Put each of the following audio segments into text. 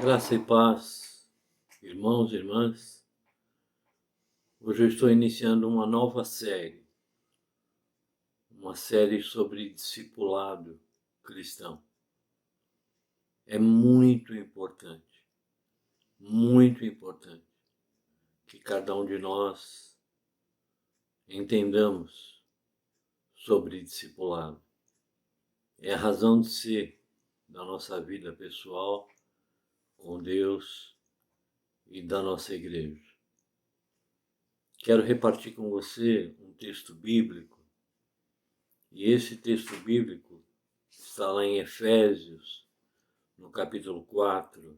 Graça e paz, irmãos e irmãs. Hoje eu estou iniciando uma nova série, uma série sobre discipulado cristão. É muito importante que cada um de nós entendamos sobre discipulado. É a razão de ser da nossa vida pessoal com Deus e da nossa igreja. Quero repartir com você um texto bíblico, e esse texto bíblico está lá em Efésios, no capítulo 4.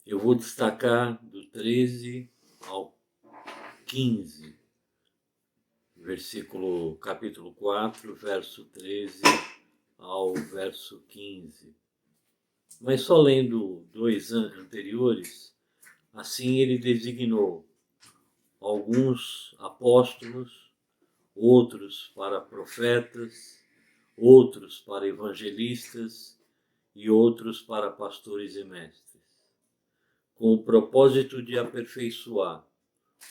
Eu vou destacar do 13 ao 15, capítulo 4, verso 13 ao verso 15. Mas só lendo 2 anos anteriores, assim ele designou alguns apóstolos, outros para profetas, outros para evangelistas e outros para pastores e mestres, com o propósito de aperfeiçoar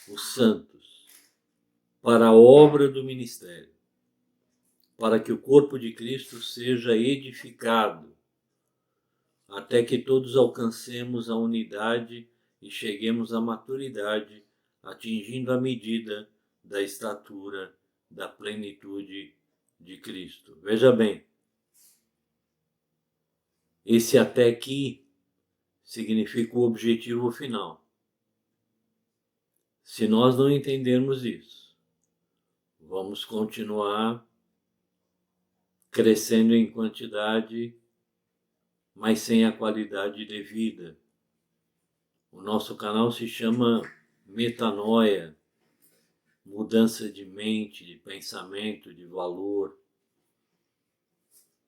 os santos para a obra do ministério, para que o corpo de Cristo seja edificado, até que todos alcancemos a unidade e cheguemos à maturidade, atingindo a medida da estatura da plenitude de Cristo. Veja bem, esse até aqui significa o objetivo final. Se nós não entendermos isso, vamos continuar crescendo em quantidade, mas sem a qualidade devida. O nosso canal se chama Metanoia, mudança de mente, de pensamento, de valor.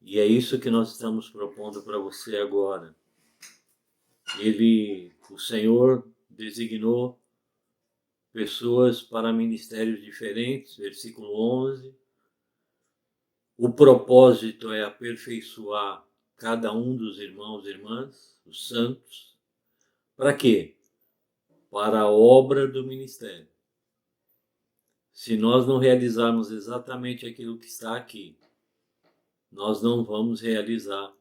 E é isso que nós estamos propondo para você agora. O Senhor designou pessoas para ministérios diferentes, versículo 11. O propósito é aperfeiçoar cada um dos irmãos e irmãs, os santos. Para quê? Para a obra do ministério. Se nós não realizarmos exatamente aquilo que está aqui, nós não vamos realizar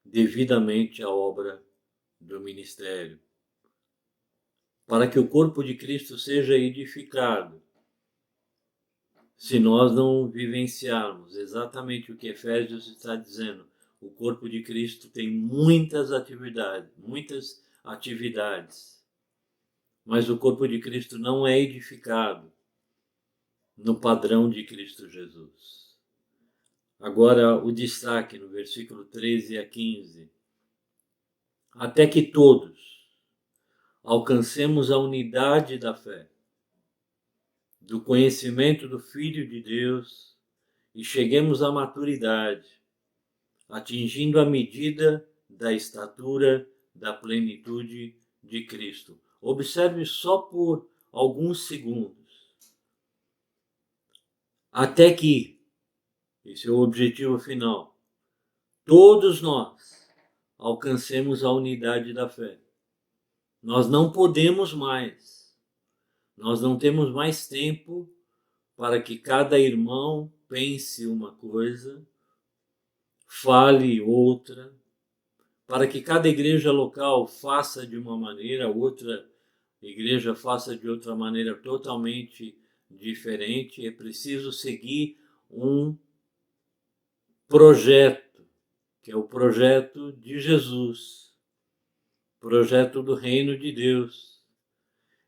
devidamente a obra do ministério. Para que o corpo de Cristo seja edificado. Se nós não vivenciarmos exatamente o que Efésios está dizendo, o corpo de Cristo tem muitas atividades, mas o corpo de Cristo não é edificado no padrão de Cristo Jesus. Agora o destaque no versículo 13 a 15. Até que todos alcancemos a unidade da fé, do conhecimento do Filho de Deus e cheguemos à maturidade, atingindo a medida da estatura da plenitude de Cristo. Observe só por alguns segundos. Até que, esse é o objetivo final, todos nós alcancemos a unidade da fé. Nós não podemos mais. Nós não temos mais tempo para que cada irmão pense uma coisa, fale outra, para que cada igreja local faça de uma maneira, outra igreja faça de outra maneira totalmente diferente. É preciso seguir um projeto, que é o projeto de Jesus, projeto do reino de Deus.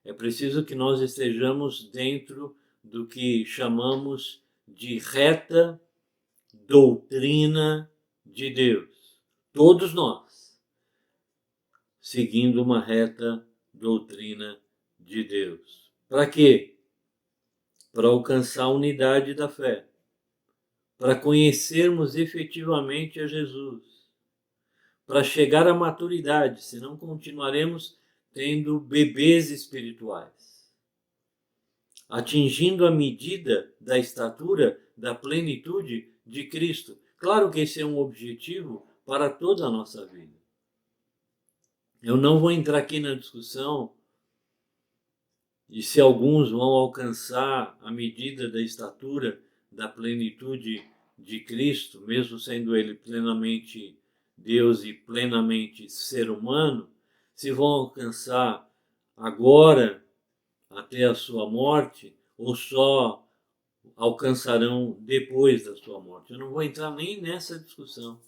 É preciso que nós estejamos dentro do que chamamos de reta doutrina de Deus. Todos nós, seguindo uma reta doutrina de Deus. Para quê? Para alcançar a unidade da fé. Para conhecermos efetivamente a Jesus. Para chegar à maturidade, senão continuaremos tendo bebês espirituais, atingindo a medida da estatura da plenitude de Cristo. Claro que esse é um objetivo para toda a nossa vida. Eu não vou entrar aqui na discussão de se alguns vão alcançar a medida da estatura da plenitude de Cristo, mesmo sendo ele plenamente Deus e plenamente ser humano, se vão alcançar agora até a sua morte ou só alcançarão depois da sua morte. Eu não vou entrar nem nessa discussão.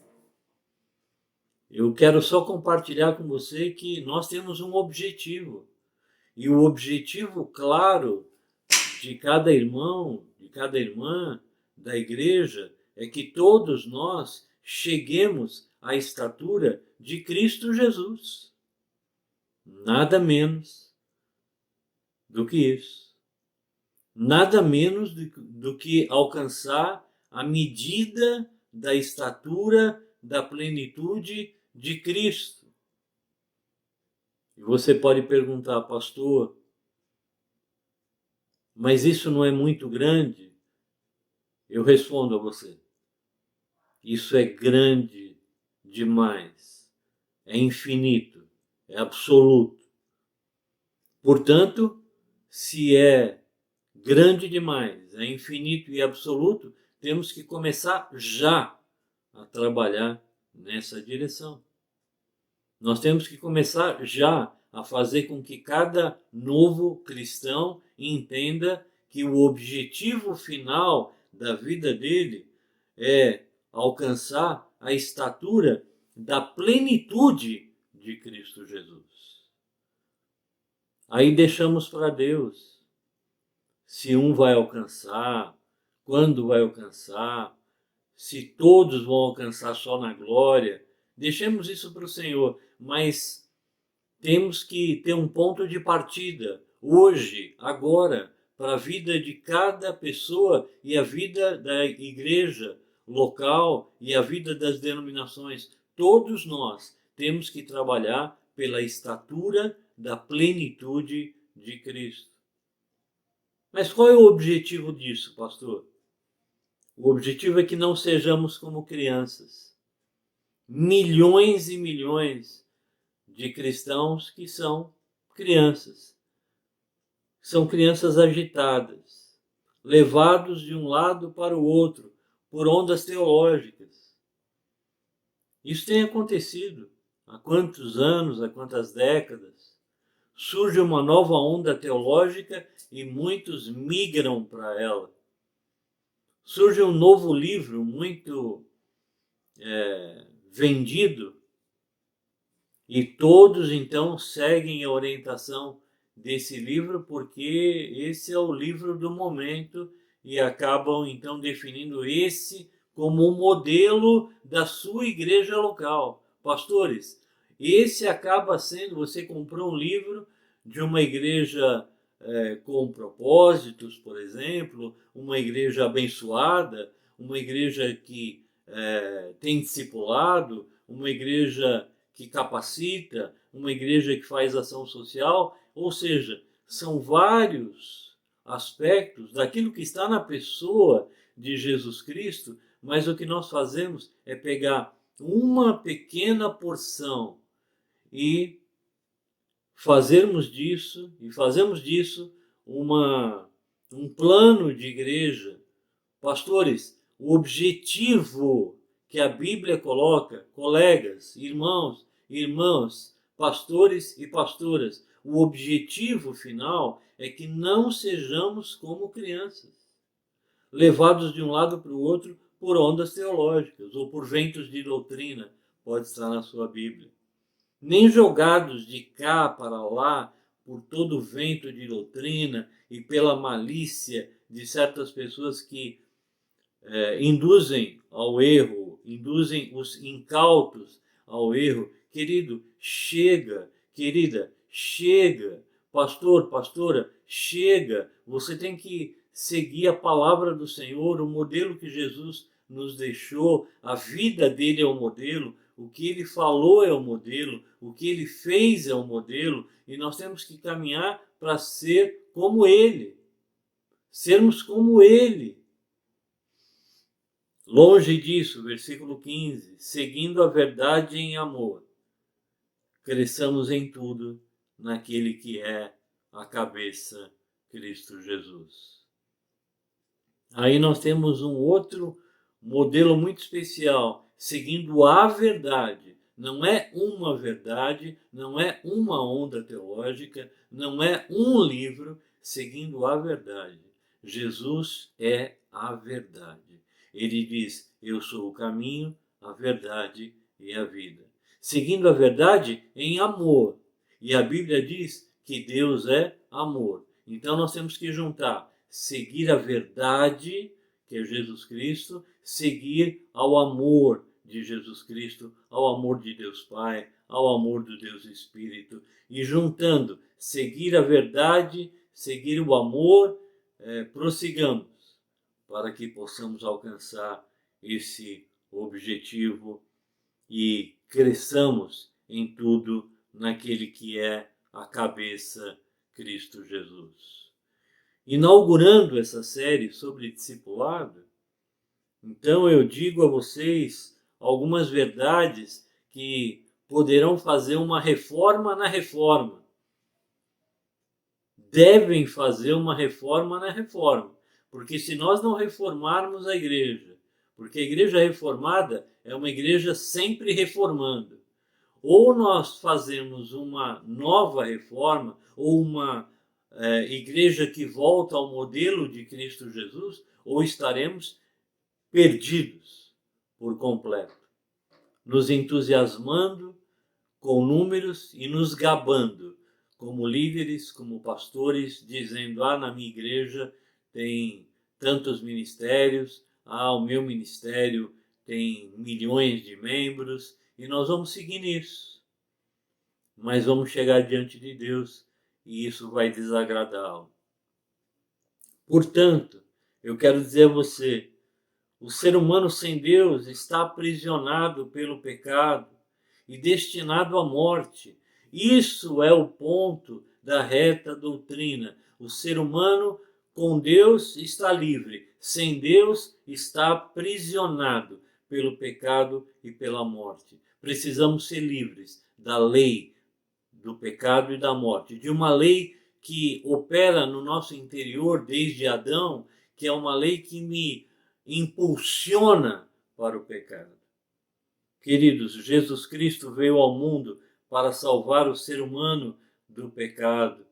Eu quero só compartilhar com você que nós temos um objetivo. E o objetivo claro de cada irmão, de cada irmã da igreja, é que todos nós cheguemos à estatura de Cristo Jesus. Nada menos do que isso. Nada menos do que alcançar a medida da estatura da plenitude de Cristo. E você pode perguntar, pastor, mas isso não é muito grande? Eu respondo a você. Isso é grande demais. É infinito. É absoluto. Portanto, se é grande demais, é infinito e absoluto, temos que começar já a trabalhar nessa direção. Nós temos que começar já a fazer com que cada novo cristão entenda que o objetivo final da vida dele é alcançar a estatura da plenitude de Cristo Jesus. Aí deixamos para Deus se um vai alcançar, quando vai alcançar, se todos vão alcançar só na glória. Deixemos isso para o Senhor, mas temos que ter um ponto de partida, hoje, agora, para a vida de cada pessoa e a vida da igreja local e a vida das denominações. Todos nós temos que trabalhar pela estatura da plenitude de Cristo. Mas qual é o objetivo disso, pastor? O objetivo é que não sejamos como crianças. Milhões e milhões de cristãos que são crianças. São crianças agitadas, levados de um lado para o outro por ondas teológicas. Isso tem acontecido há quantos anos, há quantas décadas. Surge uma nova onda teológica e muitos migram para ela. Surge um novo livro muito vendido e todos então seguem a orientação desse livro porque esse é o livro do momento e acabam então definindo esse como o modelo da sua igreja local. Pastores, esse acaba sendo, você comprou um livro de uma igreja com propósitos, por exemplo, uma igreja abençoada, uma igreja que tem discipulado, uma igreja que capacita, uma igreja que faz ação social, ou seja, são vários aspectos daquilo que está na pessoa de Jesus Cristo, mas o que nós fazemos é pegar uma pequena porção e fazemos disso um plano de igreja. Pastores, o objetivo que a Bíblia coloca, colegas, irmãos, irmãs, pastores e pastoras, o objetivo final é que não sejamos como crianças, levados de um lado para o outro por ondas teológicas ou por ventos de doutrina, pode estar na sua Bíblia. Nem jogados de cá para lá por todo o vento de doutrina e pela malícia de certas pessoas que induzem ao erro, induzem os incautos ao erro. Querido, chega, querida, chega, pastor, pastora, chega. Você tem que seguir a palavra do Senhor, o modelo que Jesus nos deixou, a vida dele é o modelo, o que ele falou é o modelo, o que ele fez é o modelo, e nós temos que caminhar para ser como ele, sermos como ele. Longe disso, versículo 15, seguindo a verdade em amor, cresçamos em tudo naquele que é a cabeça, Cristo Jesus. Aí nós temos um outro modelo muito especial, seguindo a verdade. Não é uma verdade, não é uma onda teológica, não é um livro, seguindo a verdade. Jesus é a verdade. Ele diz: eu sou o caminho, a verdade e a vida. Seguindo a verdade em amor. E a Bíblia diz que Deus é amor. Então nós temos que juntar seguir a verdade, que é Jesus Cristo, seguir ao amor de Jesus Cristo, ao amor de Deus Pai, ao amor do Deus Espírito, e juntando seguir a verdade, seguir o amor, prossigamos para que possamos alcançar esse objetivo e cresçamos em tudo naquele que é a cabeça, Cristo Jesus. Inaugurando essa série sobre discipulado, então eu digo a vocês algumas verdades que poderão fazer uma reforma na reforma. Devem fazer uma reforma na reforma, porque se nós não reformarmos a igreja, porque a igreja reformada é uma igreja sempre reformando, ou nós fazemos uma nova reforma, ou uma igreja que volta ao modelo de Cristo Jesus, ou estaremos perdidos por completo, nos entusiasmando com números e nos gabando como líderes, como pastores, dizendo: na minha igreja tem tantos ministérios, o meu ministério tem milhões de membros, e nós vamos seguir nisso. Mas vamos chegar diante de Deus e isso vai desagradá-lo. Portanto, eu quero dizer a você, o ser humano sem Deus está aprisionado pelo pecado e destinado à morte. Isso é o ponto da reta doutrina. O ser humano com Deus está livre, sem Deus está aprisionado pelo pecado e pela morte. Precisamos ser livres da lei do pecado e da morte, de uma lei que opera no nosso interior desde Adão, que é uma lei que me impulsiona para o pecado. Queridos, Jesus Cristo veio ao mundo para salvar o ser humano do pecado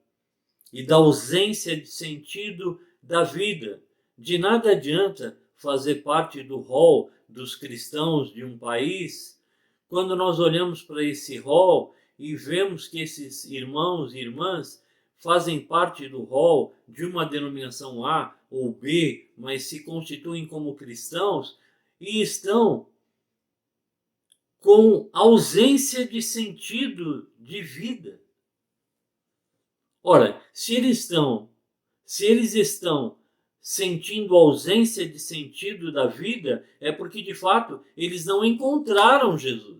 e da ausência de sentido da vida. De nada adianta fazer parte do rol dos cristãos de um país quando nós olhamos para esse rol e vemos que esses irmãos e irmãs fazem parte do rol de uma denominação A ou B, mas se constituem como cristãos e estão com ausência de sentido de vida. Ora, se eles estão sentindo ausência de sentido da vida, é porque de fato eles não encontraram Jesus.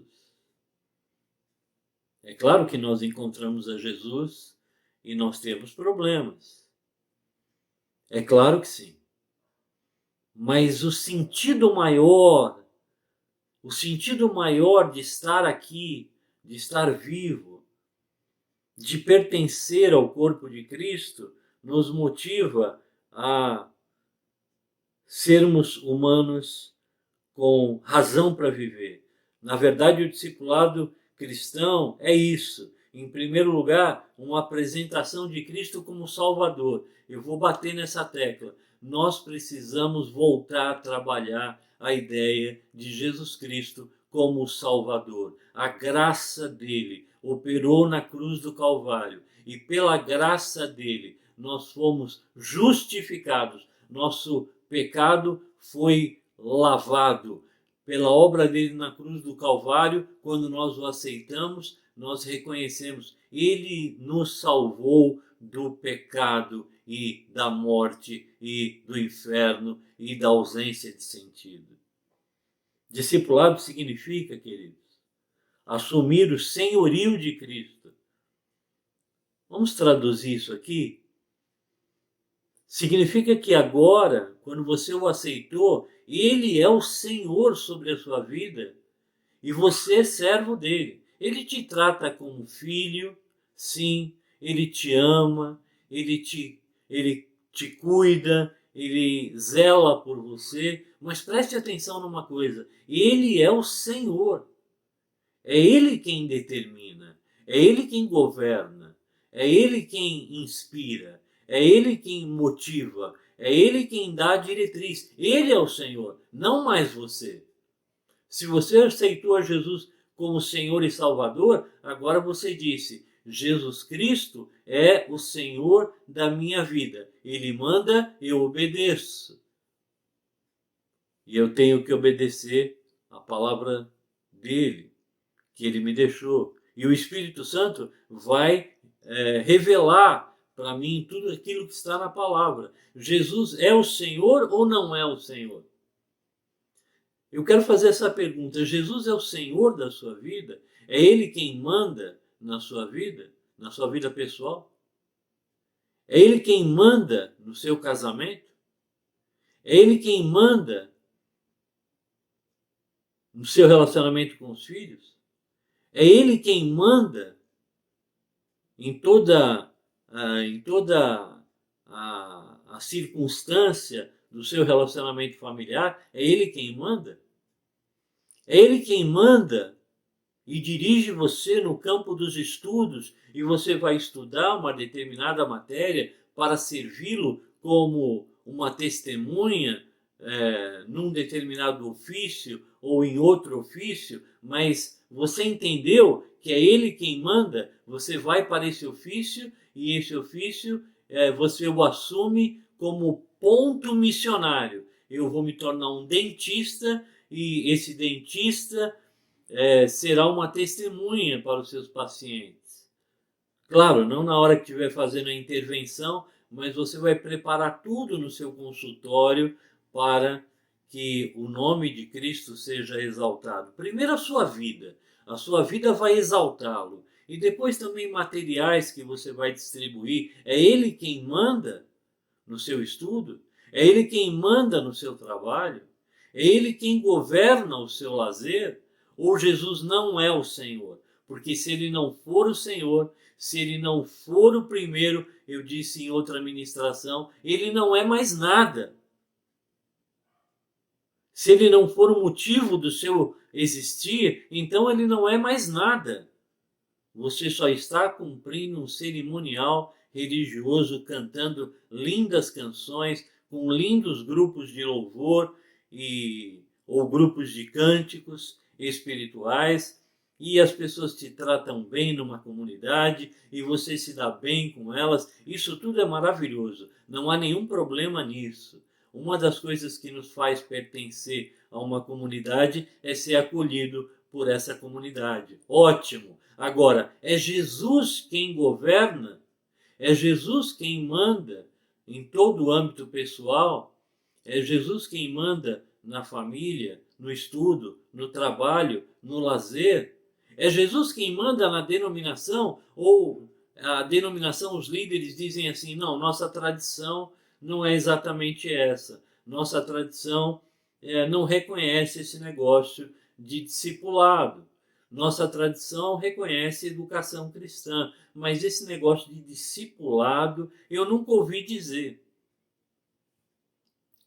É claro que nós encontramos a Jesus e nós temos problemas. É claro que sim. Mas o sentido maior de estar aqui, de estar vivo, de pertencer ao corpo de Cristo, nos motiva a sermos humanos com razão para viver. Na verdade, o discipulado cristão é isso. Em primeiro lugar, uma apresentação de Cristo como Salvador. Eu vou bater nessa tecla. Nós precisamos voltar a trabalhar a ideia de Jesus Cristo como Salvador. A graça dele operou na cruz do Calvário e pela graça dele nós fomos justificados. Nosso pecado foi lavado. Pela obra dele na cruz do Calvário, quando nós o aceitamos, nós reconhecemos, ele nos salvou do pecado e da morte e do inferno e da ausência de sentido. Discipulado significa, queridos, assumir o senhorio de Cristo. Vamos traduzir isso aqui? Significa que agora, quando você o aceitou, ele é o Senhor sobre a sua vida e você é servo dele. Ele te trata como filho, sim, ele te ama, ele te cuida, ele zela por você, mas preste atenção numa coisa, ele é o Senhor, é ele quem determina, é ele quem governa, é ele quem inspira, é ele quem motiva, é ele quem dá a diretriz, ele é o Senhor, não mais você. Se você aceitou a Jesus como Senhor e Salvador, agora você disse: Jesus Cristo é o Senhor da minha vida. Ele manda, eu obedeço. E eu tenho que obedecer a palavra dele, que ele me deixou. E o Espírito Santo vai revelar para mim tudo aquilo que está na palavra. Jesus é o Senhor ou não é o Senhor? Eu quero fazer essa pergunta: Jesus é o Senhor da sua vida? É Ele quem manda na sua vida pessoal? É Ele quem manda no seu casamento? É Ele quem manda no seu relacionamento com os filhos? É Ele quem manda em toda a circunstância do seu relacionamento familiar? É Ele quem manda? É Ele quem manda e dirige você no campo dos estudos e você vai estudar uma determinada matéria para servi-lo como uma testemunha num determinado ofício ou em outro ofício, mas você entendeu que é ele quem manda, você vai para esse ofício e esse ofício você o assume como ponto missionário. Eu vou me tornar um dentista e esse dentista será uma testemunha para os seus pacientes. Claro, não na hora que estiver fazendo a intervenção, mas você vai preparar tudo no seu consultório para que o nome de Cristo seja exaltado. Primeiro a sua vida vai exaltá-lo. E depois também materiais que você vai distribuir. É Ele quem manda no seu estudo, é Ele quem manda no seu trabalho, é Ele quem governa o seu lazer, ou Jesus não é o Senhor? Porque se Ele não for o Senhor, se Ele não for o primeiro, eu disse em outra ministração, Ele não é mais nada. Se Ele não for o motivo do seu existir, então Ele não é mais nada. Você só está cumprindo um cerimonial religioso, cantando lindas canções, com lindos grupos de louvor ou grupos de cânticos espirituais, e as pessoas te tratam bem numa comunidade e você se dá bem com elas. Isso tudo é maravilhoso, não há nenhum problema nisso. Uma das coisas que nos faz pertencer a uma comunidade é ser acolhido por essa comunidade. Ótimo! Agora, é Jesus quem governa? É Jesus quem manda em todo o âmbito pessoal? É Jesus quem manda na família, no estudo, no trabalho, no lazer? É Jesus quem manda na denominação? Ou a denominação, os líderes dizem assim: não, nossa tradição não é exatamente essa. Nossa tradição não reconhece esse negócio de discipulado. Nossa tradição reconhece educação cristã, mas esse negócio de discipulado eu nunca ouvi dizer.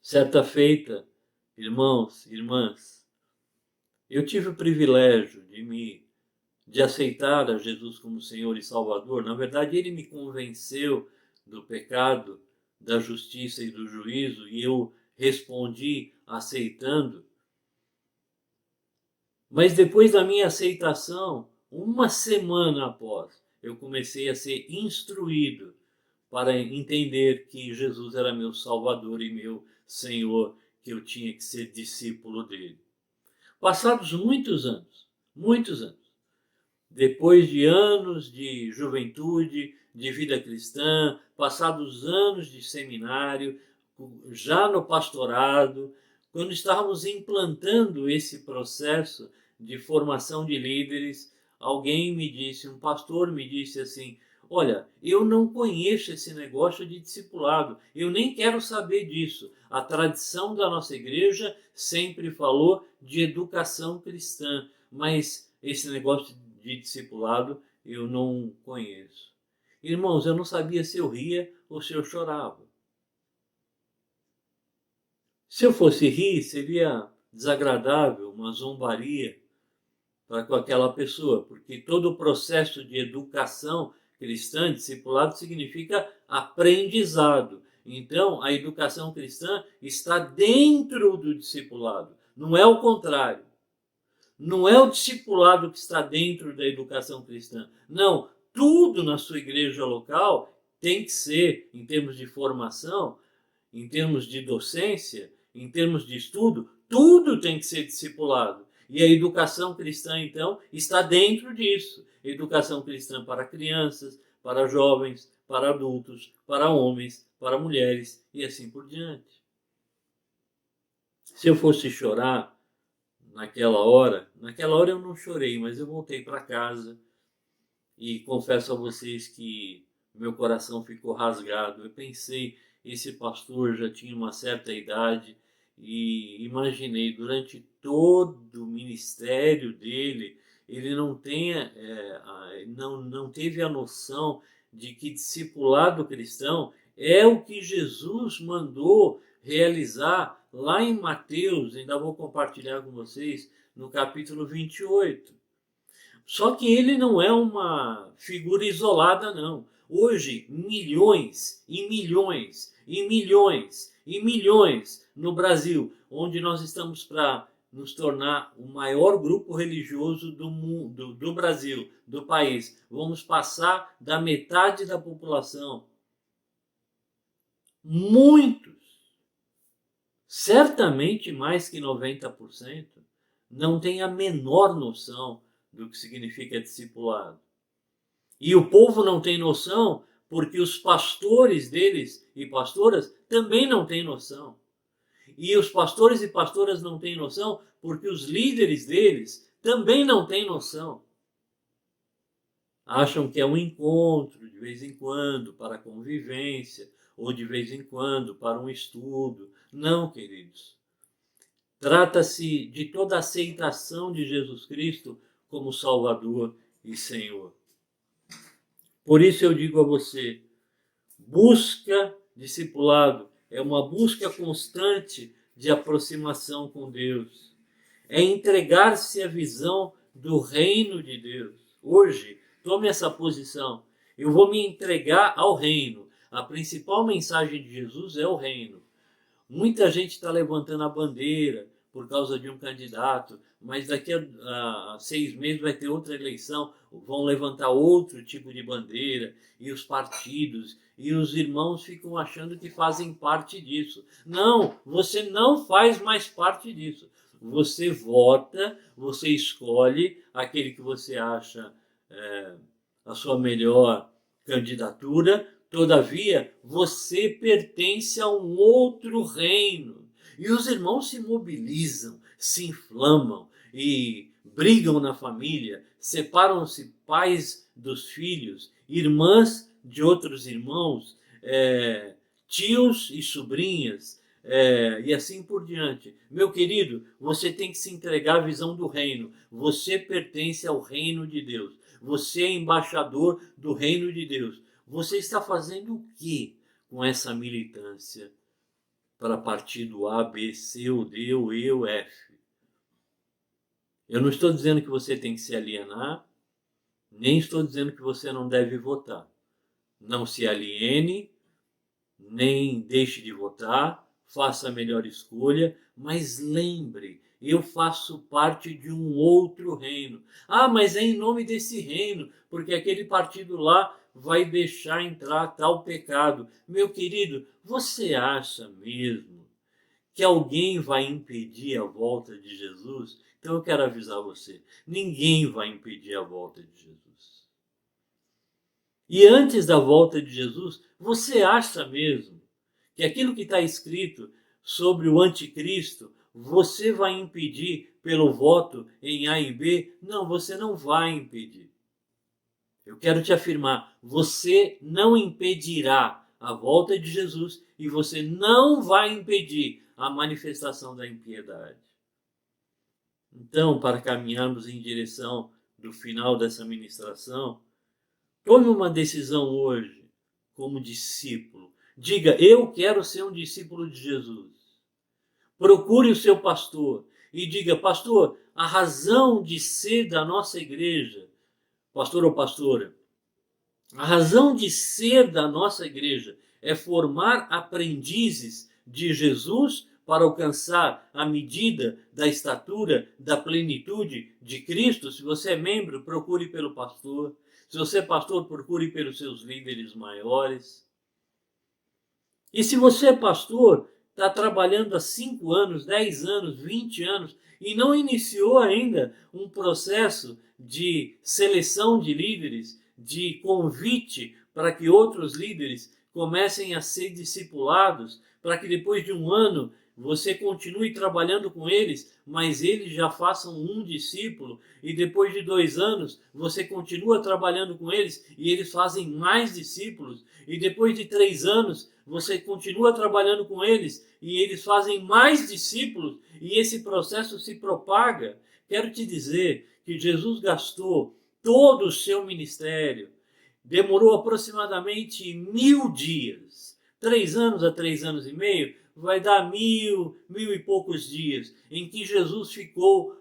Certa feita, irmãos, irmãs, eu tive o privilégio de aceitar a Jesus como Senhor e Salvador. Na verdade, Ele me convenceu do pecado, da justiça e do juízo, e eu respondi aceitando. Mas depois da minha aceitação, uma semana após, eu comecei a ser instruído para entender que Jesus era meu Salvador e meu Senhor, que eu tinha que ser discípulo dele. Passados muitos anos, depois de anos de juventude, de vida cristã, passados anos de seminário, já no pastorado, quando estávamos implantando esse processo de formação de líderes, alguém me disse, um pastor me disse assim: olha, eu não conheço esse negócio de discipulado, eu nem quero saber disso. A tradição da nossa igreja sempre falou de educação cristã, mas esse negócio de discipulado eu não conheço. Irmãos, eu não sabia se eu ria ou se eu chorava. Se eu fosse rir, seria desagradável, uma zombaria para com aquela pessoa, porque todo o processo de educação cristã, discipulado, significa aprendizado. Então, a educação cristã está dentro do discipulado, não é o contrário. Não é o discipulado que está dentro da educação cristã. Não, tudo na sua igreja local tem que ser, em termos de formação, em termos de docência, em termos de estudo, tudo tem que ser discipulado. E a educação cristã, então, está dentro disso. Educação cristã para crianças, para jovens, para adultos, para homens, para mulheres e assim por diante. Se eu fosse chorar naquela hora eu não chorei, mas eu voltei para casa e confesso a vocês que meu coração ficou rasgado. Eu pensei, esse pastor já tinha uma certa idade e imaginei, durante todo o ministério dele, ele não teve a noção de que discipulado cristão é o que Jesus mandou realizar lá em Mateus, ainda vou compartilhar com vocês, no capítulo 28. Só que ele não é uma figura isolada, não. Hoje, milhões e milhões e milhões e milhões no Brasil, onde nós estamos para nos tornar o maior grupo religioso do mundo, do Brasil, do país. Vamos passar da metade da população. Muitos, certamente mais que 90%, não têm a menor noção do que significa discipulado. E o povo não tem noção porque os pastores deles e pastoras também não têm noção. E os pastores e pastoras não têm noção porque os líderes deles também não têm noção. Acham que é um encontro de vez em quando para convivência ou de vez em quando para um estudo. Não, queridos. Trata-se de toda a aceitação de Jesus Cristo como Salvador e Senhor. Por isso eu digo a você, busca discipulado é uma busca constante de aproximação com Deus. É entregar-se à visão do reino de Deus. Hoje, tome essa posição. Eu vou me entregar ao reino. A principal mensagem de Jesus é o reino. Muita gente está levantando a bandeira por causa de um candidato, mas daqui a 6 meses vai ter outra eleição, vão levantar outro tipo de bandeira, e os partidos, e os irmãos ficam achando que fazem parte disso. Não, você não faz mais parte disso. Você vota, você escolhe aquele que você acha a sua melhor candidatura. Todavia, você pertence a um outro reino. E os irmãos se mobilizam, se inflamam e brigam na família, separam-se pais dos filhos, irmãs de outros irmãos, tios e sobrinhas, e assim por diante. Meu querido, você tem que se entregar à visão do reino. Você pertence ao reino de Deus. Você é embaixador do reino de Deus. Você está fazendo o que com essa militância para partido A, B, C, ou D, ou E, ou F? Eu não estou dizendo que você tem que se alienar, nem estou dizendo que você não deve votar. Não se aliene, nem deixe de votar, faça a melhor escolha, mas lembre, eu faço parte de um outro reino. Ah, mas é em nome desse reino, porque aquele partido lá vai deixar entrar tal pecado. Meu querido, você acha mesmo que alguém vai impedir a volta de Jesus? Então eu quero avisar você, ninguém vai impedir a volta de Jesus. E antes da volta de Jesus, você acha mesmo que aquilo que está escrito sobre o anticristo, você vai impedir pelo voto em A e B? Não, você não vai impedir. Eu quero te afirmar, você não impedirá a volta de Jesus e você não vai impedir a manifestação da impiedade. Então, para caminharmos em direção do final dessa ministração, tome uma decisão hoje como discípulo. Diga, eu quero ser um discípulo de Jesus. Procure o seu pastor e diga, pastor, a razão de ser da nossa igreja, pastor ou pastora, a razão de ser da nossa igreja é formar aprendizes de Jesus para alcançar a medida da estatura, da plenitude de Cristo. Se você é membro, procure pelo pastor. Se você é pastor, procure pelos seus líderes maiores. E se você é pastor, está trabalhando há 5 anos, 10 anos, 20 anos e não iniciou ainda um processo de seleção de líderes, de convite para que outros líderes comecem a ser discipulados, para que depois de 1 ano você continue trabalhando com eles, mas eles já façam um discípulo, e depois de 2 anos você continua trabalhando com eles e eles fazem mais discípulos, e depois de 3 anos você continua trabalhando com eles e eles fazem mais discípulos, e esse processo se propaga. Quero te dizer que Jesus gastou todo o seu ministério, demorou aproximadamente 1000 dias, 3 anos a 3 anos e meio, vai dar 1000 e poucos dias, em que Jesus ficou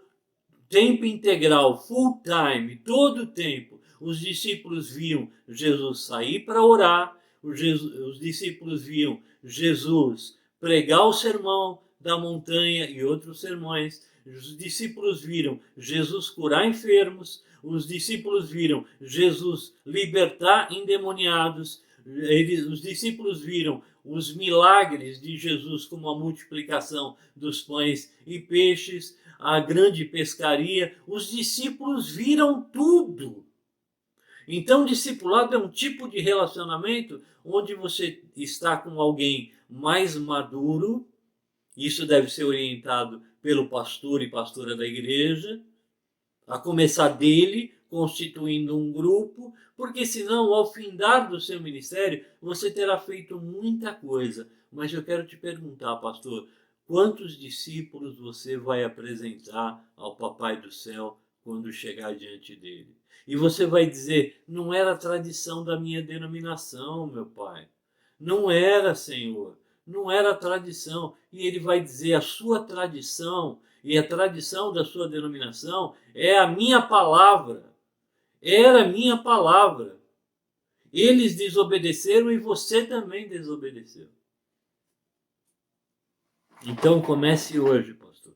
tempo integral, full time, todo o tempo. Os discípulos viam Jesus sair para orar, os discípulos viam Jesus pregar o sermão da montanha e outros sermões, os discípulos viram Jesus curar enfermos, os discípulos viram Jesus libertar endemoniados, os discípulos viram os milagres de Jesus, como a multiplicação dos pães e peixes, a grande pescaria. Os discípulos viram tudo. Então, discipulado é um tipo de relacionamento onde você está com alguém mais maduro. Isso deve ser orientado pelo pastor e pastora da igreja, a começar dele, constituindo um grupo, porque senão, ao findar do seu ministério, você terá feito muita coisa. Mas eu quero te perguntar, pastor, quantos discípulos você vai apresentar ao Papai do Céu quando chegar diante dele? E você vai dizer, não era a tradição da minha denominação, meu Pai. Não era, Senhor. Não era a tradição. E ele vai dizer, a sua tradição e a tradição da sua denominação é a minha palavra. Era a minha palavra. Eles desobedeceram e você também desobedeceu. Então comece hoje, pastor.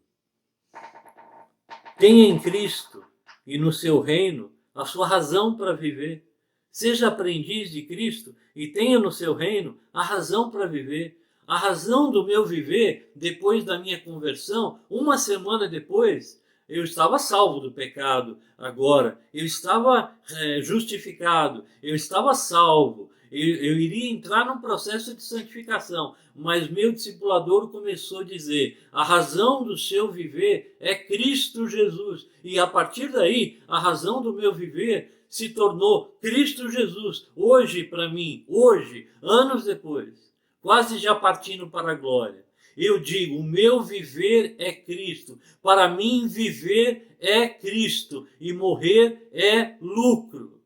Tenha em Cristo e no seu reino a sua razão para viver. Seja aprendiz de Cristo e tenha no seu reino a razão para viver. A razão do meu viver, depois da minha conversão, 1 semana depois, eu estava salvo do pecado agora, eu estava justificado, eu estava salvo, eu iria entrar num processo de santificação, mas meu discipulador começou a dizer, a razão do seu viver é Cristo Jesus, e a partir daí, a razão do meu viver se tornou Cristo Jesus, hoje para mim, hoje, anos depois, quase já partindo para a glória. Eu digo, o meu viver é Cristo. Para mim, viver é Cristo e morrer é lucro.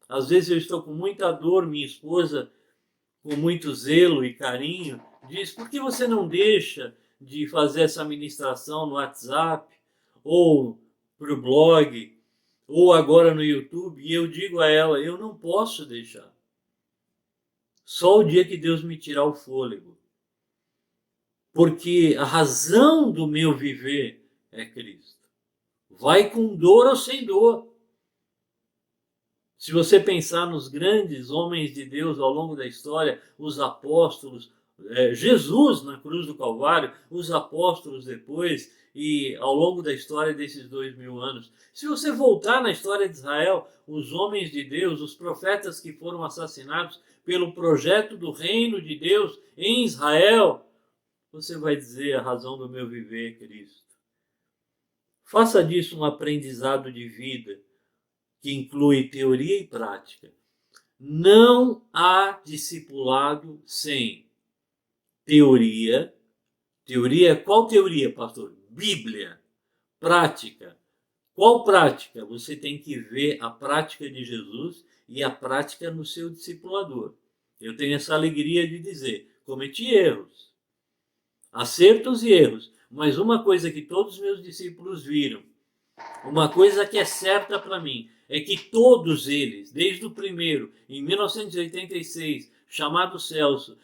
Às vezes eu estou com muita dor, minha esposa, com muito zelo e carinho, diz, por que você não deixa de fazer essa ministração no WhatsApp, ou para o blog, ou agora no YouTube? E eu digo a ela, eu não posso deixar. Só o dia que Deus me tirar o fôlego. Porque a razão do meu viver é Cristo. Vai com dor ou sem dor. Se você pensar nos grandes homens de Deus ao longo da história, os apóstolos, Jesus na cruz do Calvário, os apóstolos depois, e ao longo da história desses 2000 anos. Se você voltar na história de Israel, os homens de Deus, os profetas que foram assassinados pelo projeto do reino de Deus em Israel, você vai dizer, a razão do meu viver é Cristo. Faça disso um aprendizado de vida, que inclui teoria e prática. Não há discipulado sem teoria. Teoria, qual teoria, pastor? Bíblia. Prática. Qual prática? Você tem que ver a prática de Jesus e a prática no seu discipulador. Eu tenho essa alegria de dizer, cometi erros, acertos e erros, mas uma coisa que todos os meus discípulos viram, uma coisa que é certa para mim, é que todos eles, desde o primeiro, em 1986, chamado Celso,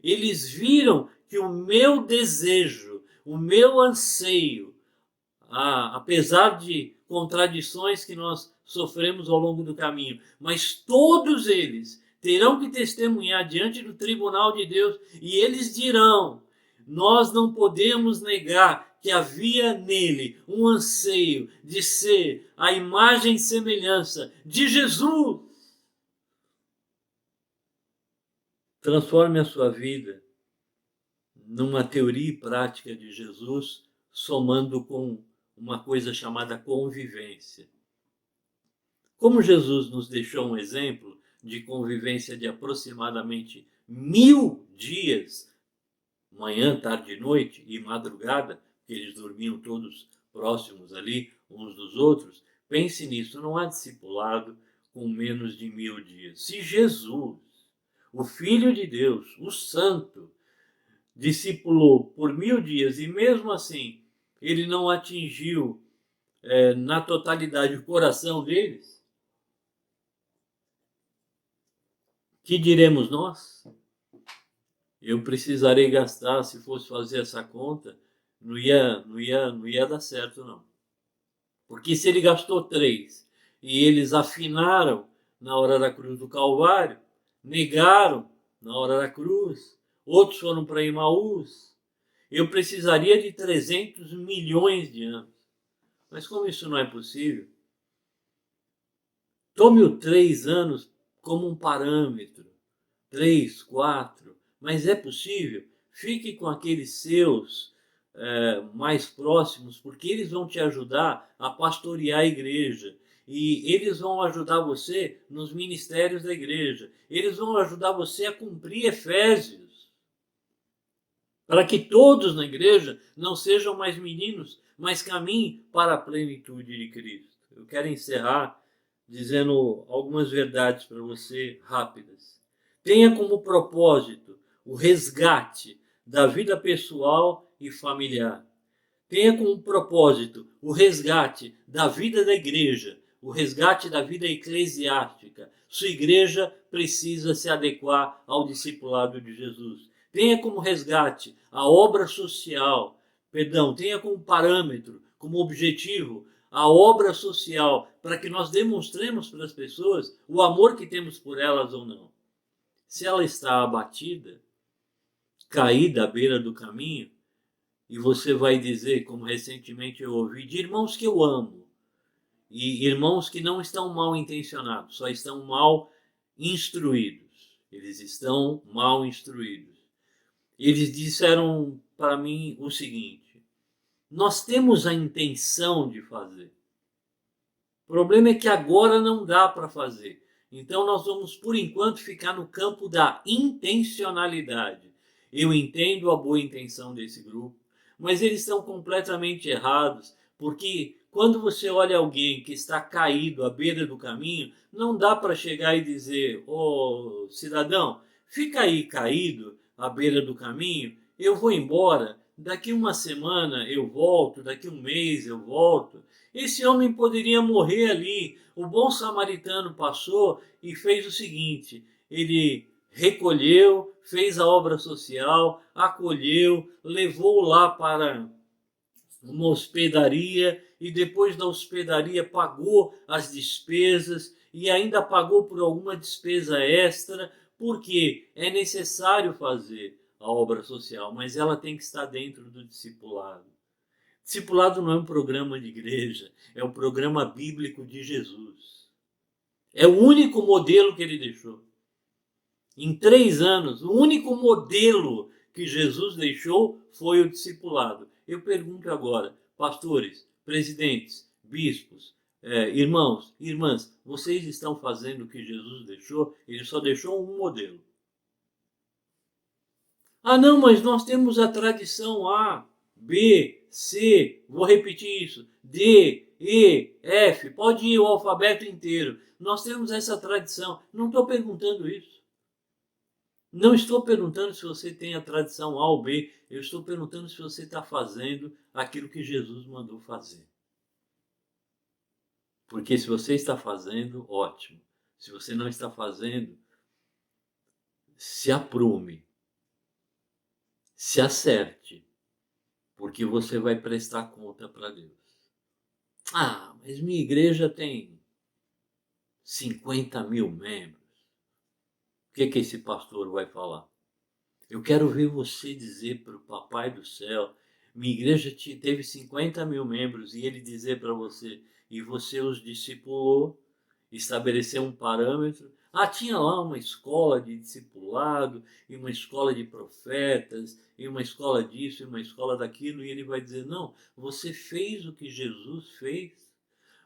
eles viram que o meu desejo, o meu anseio, apesar de contradições que nós sofremos ao longo do caminho, mas todos eles terão que testemunhar diante do tribunal de Deus e eles dirão: nós não podemos negar que havia nele um anseio de ser a imagem e semelhança de Jesus. Transforme a sua vida numa teoria e prática de Jesus, somando com uma coisa chamada convivência. Como Jesus nos deixou um exemplo de convivência de aproximadamente 1000 dias, manhã, tarde e noite e madrugada, que eles dormiam todos próximos ali, uns dos outros, pense nisso, não há discipulado com menos de 1000 dias. Se Jesus, o Filho de Deus, o Santo, discipulou por 1000 dias e mesmo assim ele não atingiu na totalidade o coração deles, que diremos nós? Eu precisarei gastar, se fosse fazer essa conta, não ia dar certo não. Porque se ele gastou 3 e eles afinaram na hora da cruz do Calvário, negaram na hora da cruz, outros foram para Emaús, eu precisaria de 300 milhões de anos. Mas como isso não é possível, tome os 3 anos como um parâmetro, 3, 4, mas é possível. Fique com aqueles seus mais próximos, porque eles vão te ajudar a pastorear a igreja. E eles vão ajudar você nos ministérios da igreja. Eles vão ajudar você a cumprir Efésios. Para que todos na igreja não sejam mais meninos, mas caminhem para a plenitude de Cristo. Eu quero encerrar dizendo algumas verdades para você rápidas. Tenha como propósito o resgate da vida pessoal e familiar. Tenha como propósito o resgate da vida da igreja, o resgate da vida eclesiástica. Sua igreja precisa se adequar ao discipulado de Jesus. Tenha como resgate a obra social, tenha como parâmetro, como objetivo, a obra social, para que nós demonstremos para as pessoas o amor que temos por elas ou não. Se ela está abatida, caída à beira do caminho, e você vai dizer, como recentemente eu ouvi, de irmãos que eu amo, e irmãos que não estão mal intencionados, só estão mal instruídos. Eles estão mal instruídos. Eles disseram para mim o seguinte: nós temos a intenção de fazer. O problema é que agora não dá para fazer. Então nós vamos, por enquanto, ficar no campo da intencionalidade. Eu entendo a boa intenção desse grupo, mas eles estão completamente errados, porque quando você olha alguém que está caído à beira do caminho, não dá para chegar e dizer: ô cidadão, fica aí caído à beira do caminho, eu vou embora, daqui uma semana eu volto, daqui um mês eu volto. Esse homem poderia morrer ali. O bom samaritano passou e fez o seguinte: ele recolheu, fez a obra social, acolheu, levou lá para uma hospedaria e depois da hospedaria pagou as despesas e ainda pagou por alguma despesa extra, porque é necessário fazer a obra social, mas ela tem que estar dentro do discipulado. Discipulado não é um programa de igreja, é um programa bíblico de Jesus. É o único modelo que ele deixou. Em 3 anos, o único modelo que Jesus deixou foi o discipulado. Eu pergunto agora, pastores, presidentes, bispos, irmãos, irmãs, vocês estão fazendo o que Jesus deixou? Ele só deixou um modelo. Ah, não, mas nós temos a tradição A, B, C, vou repetir isso, D, E, F, pode ir o alfabeto inteiro. Nós temos essa tradição. Não estou perguntando isso. Não estou perguntando se você tem a tradição A ou B, eu estou perguntando se você está fazendo aquilo que Jesus mandou fazer. Porque se você está fazendo, ótimo. Se você não está fazendo, se aprume, se acerte, porque você vai prestar conta para Deus. Ah, mas minha igreja tem 50 mil membros. O que esse pastor vai falar? Eu quero ver você dizer para o Papai do Céu, minha igreja teve 50 mil membros, e ele dizer para você, e você os discipulou, estabeleceu um parâmetro. Ah, tinha lá uma escola de discipulado, e uma escola de profetas, e uma escola disso, e uma escola daquilo, e ele vai dizer, não, você fez o que Jesus fez,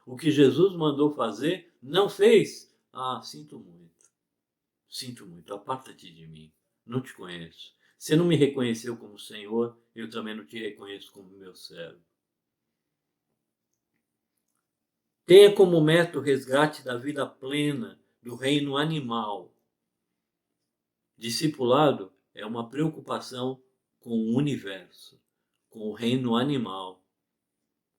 o que Jesus mandou fazer, não fez? Ah, sinto muito, aparta-te de mim. Não te conheço. Você não me reconheceu como Senhor, eu também não te reconheço como meu servo. Tenha como meta o resgate da vida plena do reino animal. Discipulado é uma preocupação com o universo, com o reino animal,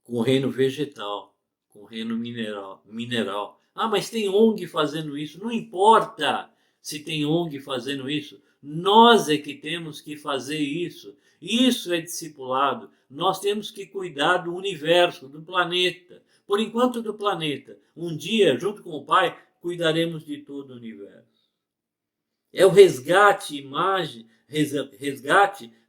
com o reino vegetal, com o reino mineral. Ah, mas tem ONG fazendo isso. Não importa se tem ONG fazendo isso. Nós é que temos que fazer isso. Isso é discipulado. Nós temos que cuidar do universo, do planeta. Por enquanto do planeta. Um dia, junto com o Pai, cuidaremos de todo o universo. É o resgate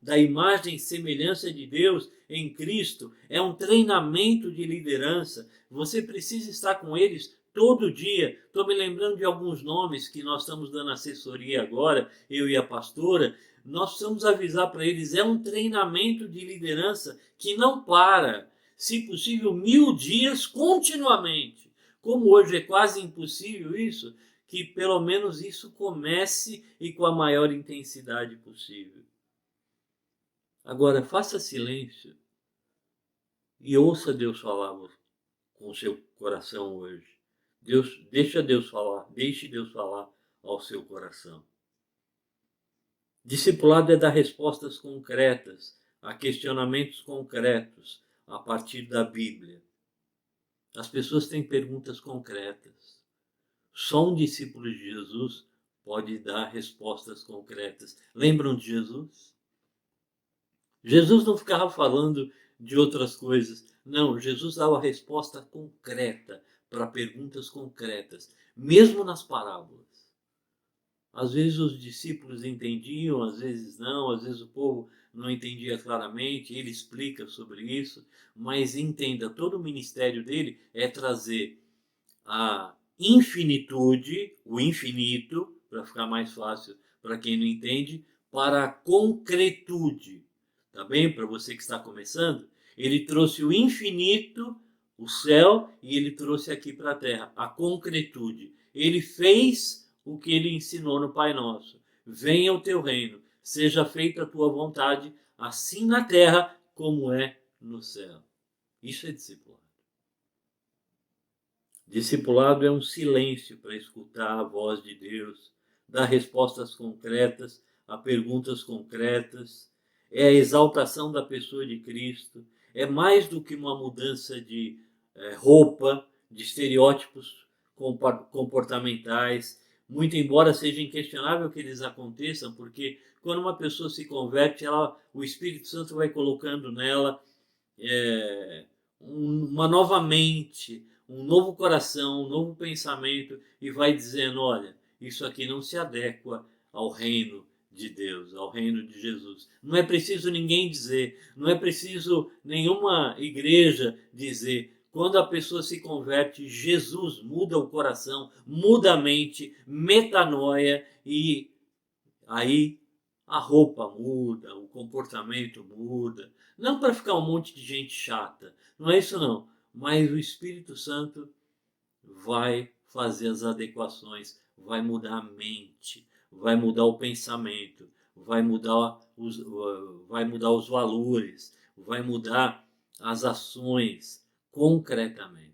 da imagem e semelhança de Deus em Cristo. É um treinamento de liderança. Você precisa estar com eles todo dia. Estou me lembrando de alguns nomes que nós estamos dando assessoria agora, eu e a pastora. Nós precisamos avisar para eles, é um treinamento de liderança que não para. Se possível, 1000 dias continuamente. Como hoje é quase impossível isso, que pelo menos isso comece e com a maior intensidade possível. Agora, faça silêncio e ouça Deus falar com o seu coração hoje. Deixe Deus falar ao seu coração. Discipulado é dar respostas concretas a questionamentos concretos a partir da Bíblia. As pessoas têm perguntas concretas. Só um discípulo de Jesus pode dar respostas concretas. Lembram de Jesus? Jesus não ficava falando de outras coisas. Não, Jesus dava resposta concreta para perguntas concretas, mesmo nas parábolas. Às vezes os discípulos entendiam, às vezes não, às vezes o povo não entendia claramente, ele explica sobre isso, mas entenda, todo o ministério dele é trazer a infinitude, o infinito, para ficar mais fácil para quem não entende, para a concretude. Tá bem? Para você que está começando, ele trouxe o infinito, o céu, e ele trouxe aqui para a terra, a concretude. Ele fez o que ele ensinou no Pai Nosso. Venha o teu reino, seja feita a tua vontade, assim na terra como é no céu. Isso é discipulado. Discipulado é um silêncio para escutar a voz de Deus, dar respostas concretas a perguntas concretas, é a exaltação da pessoa de Cristo, é mais do que uma mudança de roupa, de estereótipos comportamentais, muito embora seja inquestionável que eles aconteçam, porque quando uma pessoa se converte, o Espírito Santo vai colocando nela uma nova mente, um novo coração, um novo pensamento, e vai dizendo, olha, isso aqui não se adequa ao reino de Deus, ao reino de Jesus. Não é preciso ninguém dizer, não é preciso nenhuma igreja dizer. Quando a pessoa se converte, Jesus muda o coração, muda a mente, metanoia, e aí a roupa muda, o comportamento muda. Não para ficar um monte de gente chata, não é isso não. Mas o Espírito Santo vai fazer as adequações, vai mudar a mente, vai mudar o pensamento, vai mudar os valores, vai mudar as ações concretamente.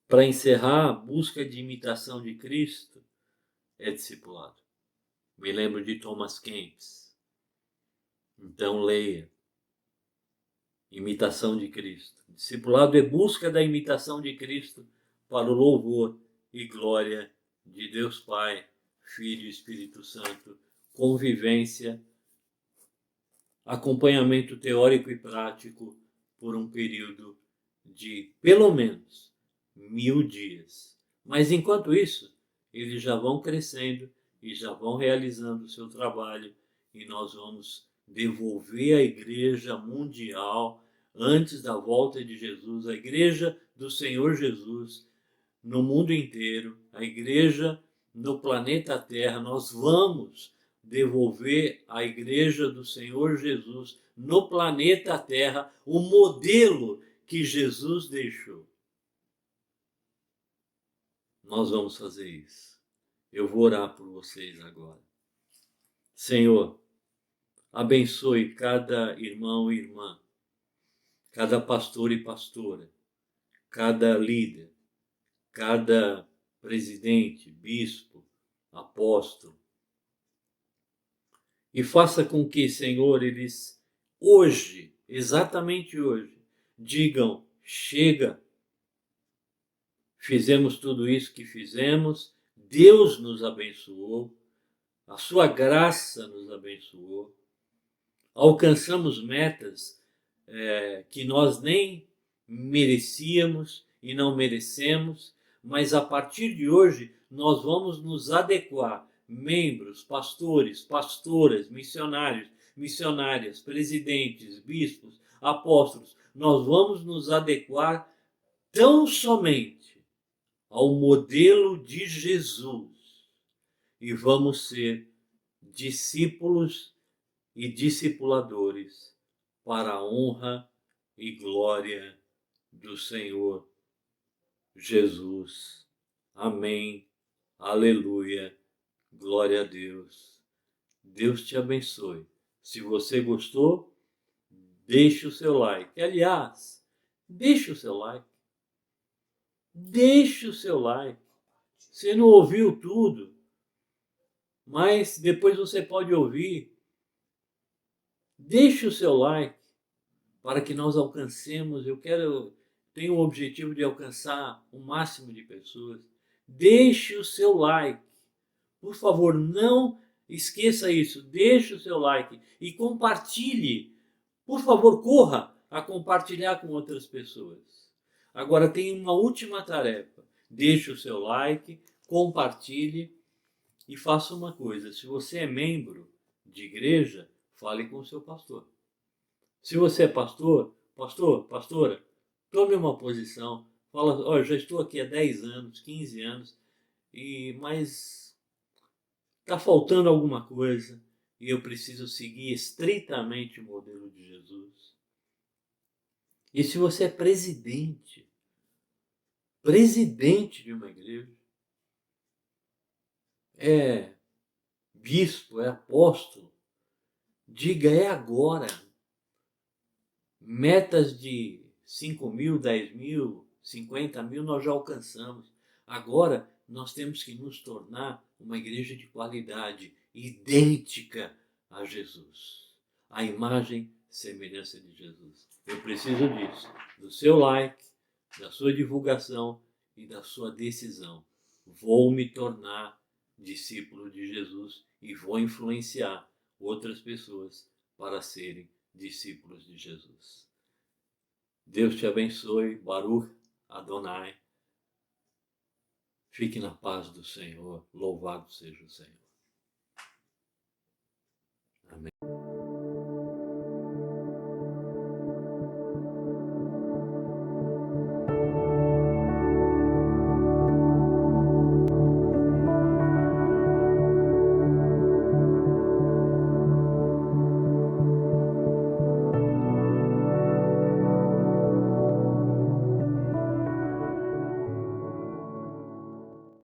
Para encerrar, a busca de imitação de Cristo é discipulado. Me lembro de Thomas Kempis. Então leia. Imitação de Cristo. Discipulado é busca da imitação de Cristo para o louvor e glória de Deus Pai, Filho e Espírito Santo. Convivência, acompanhamento teórico e prático por um período de pelo menos 1000 dias. Mas enquanto isso, eles já vão crescendo e já vão realizando o seu trabalho e nós vamos devolver à Igreja Mundial, antes da volta de Jesus, a Igreja do Senhor Jesus, no mundo inteiro, a Igreja no planeta Terra, nós vamos devolver à Igreja do Senhor Jesus no planeta Terra o modelo que Jesus deixou. Nós vamos fazer isso. Eu vou orar por vocês agora. Senhor, abençoe cada irmão e irmã, cada pastor e pastora, cada líder, cada presidente, bispo, apóstolo. E faça com que, Senhor, eles hoje, exatamente hoje, digam: chega, fizemos tudo isso que fizemos, Deus nos abençoou, a sua graça nos abençoou, alcançamos metas que nós nem merecíamos e não merecemos, mas a partir de hoje nós vamos nos adequar, membros, pastores, pastoras, missionários, missionárias, presidentes, bispos, apóstolos, nós vamos nos adequar tão somente ao modelo de Jesus e vamos ser discípulos e discipuladores para a honra e glória do Senhor Jesus. Amém. Aleluia. Glória a Deus. Deus te abençoe. Se você gostou, deixe o seu like. Aliás, deixe o seu like. Deixe o seu like. Você não ouviu tudo, mas depois você pode ouvir. Deixe o seu like para que nós alcancemos. Tenho o objetivo de alcançar o máximo de pessoas. Deixe o seu like. Por favor, não esqueça isso. Deixe o seu like e compartilhe. Por favor, corra a compartilhar com outras pessoas. Agora tem uma última tarefa. Deixe o seu like, compartilhe e faça uma coisa. Se você é membro de igreja, fale com o seu pastor. Se você é pastor, pastora, tome uma posição. Fala: olha, já estou aqui há 10 anos, 15 anos, mas está faltando alguma coisa e eu preciso seguir estritamente o modelo de Jesus. E se você é presidente de uma igreja, é bispo, é apóstolo, diga: é agora. Metas de 5 mil, 10 mil, 50 mil nós já alcançamos. Agora nós temos que nos tornar uma igreja de qualidade, idêntica a Jesus. A imagem e semelhança de Jesus. Eu preciso disso, do seu like, da sua divulgação e da sua decisão. Vou me tornar discípulo de Jesus e vou influenciar outras pessoas para serem discípulos de Jesus. Deus te abençoe. Baruch Adonai. Fique na paz do Senhor. Louvado seja o Senhor. Amém.